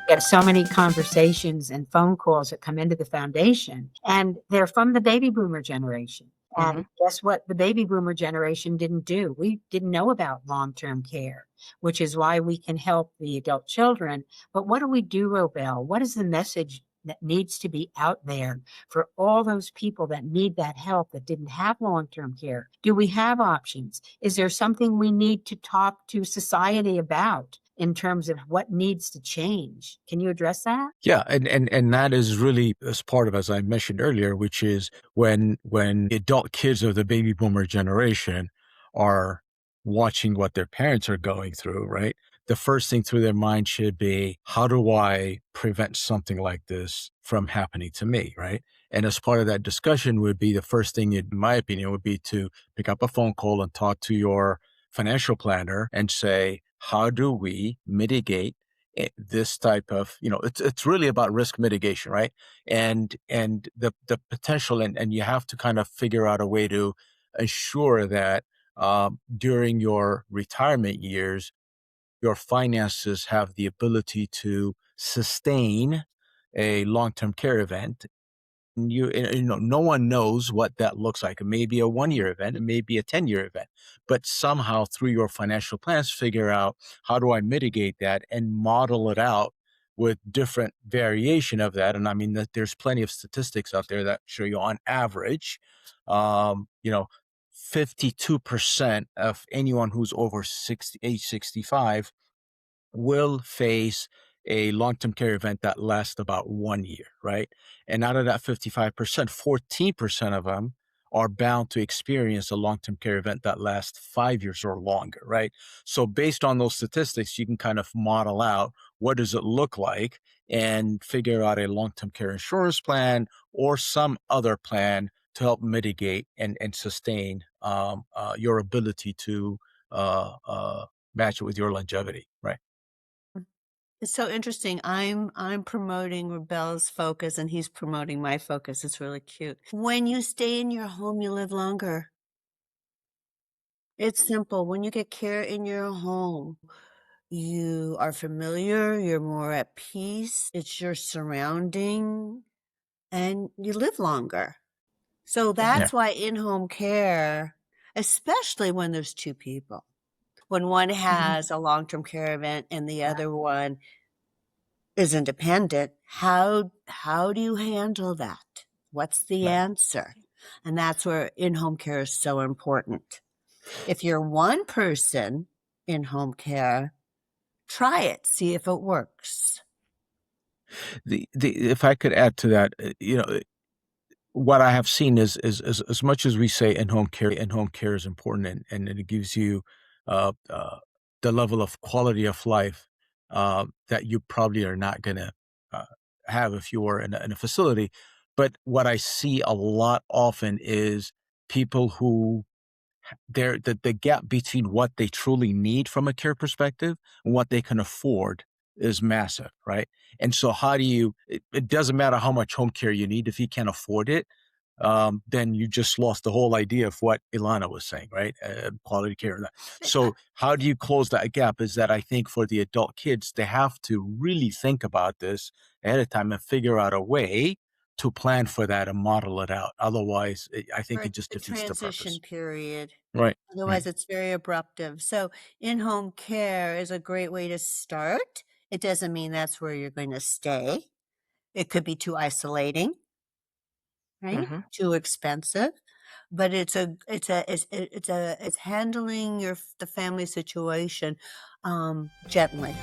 Get so many conversations and phone calls that come into the foundation, and they're from the baby boomer generation. And Mhm. guess what? The baby boomer generation didn't do. We didn't know about long term care, which is why we can help the adult children. But what do we do, Robel? What is the message that needs to be out there for all those people that need that help that didn't have long term care? Do we have options? Is there something we need to talk to society about in terms of what needs to change? Can you address that? Yeah, and that is really as part of, as I mentioned earlier, which is when adult kids of the baby boomer generation are watching what their parents are going through, right? The first thing through their mind should be, how do I prevent something like this from happening to me, right? And as part of that discussion would be, the first thing, in my opinion, would be to pick up a phone call and talk to your financial planner and say, how do we mitigate this type of, it's really about risk mitigation, right? And the potential, and you have to kind of figure out a way to ensure that during your retirement years, your finances have the ability to sustain a long-term care event. No one knows what that looks like. It may be a 1 year event, it may be a 10 year event, but somehow through your financial plans, figure out, how do I mitigate that, and model it out with different variation of that. And I mean that there's plenty of statistics out there that show you, on average, um, you know, 52% of anyone who's over age 65 will face a long-term care event that lasts about 1 year, right? And out of that 55%, 14% of them are bound to experience a long-term care event that lasts 5 years or longer, right? So based on those statistics, you can kind of model out, what does it look like, and figure out a long-term care insurance plan or some other plan to help mitigate and sustain your ability to match it with your longevity, right? It's so interesting. I'm promoting Rebel's focus and he's promoting my focus. It's really cute. When you stay in your home, you live longer. It's simple. When you get care in your home, you are familiar, you're more at peace, it's your surrounding, and you live longer. So Yeah. that's why in-home care, especially when there's two people, when one Mhm. has a long-term care event and the other one is independent, how do you handle that? What's the Right. answer? And that's where in-home care is so important. If you're one person in home care, try it, see if it works. The if I could add to that, what I have seen is as much as we say in-home care is important, and it gives you uh, uh, the level of quality of life that you probably are not gonna uh, have if you were in a facility. But what I see a lot often is people who, the gap between what they truly need from a care perspective and what they can afford is massive, right? And so how do you, it doesn't matter how much home care you need, if you can't afford it, then you just lost the whole idea of what Ilana was saying, right? Quality care. And that. So how do you close that gap? Is that, I think, for the adult kids, they have to really think about this ahead of time and figure out a way to plan for that and model it out. Otherwise, I think For it just the defeats the transition purpose. period. Right, right. Otherwise, it's very abruptive. So, in-home care is a great way to start. It doesn't mean that's where you're going to stay. It could be too isolating, right? Mhm. Too expensive. But it's handling the family situation gently.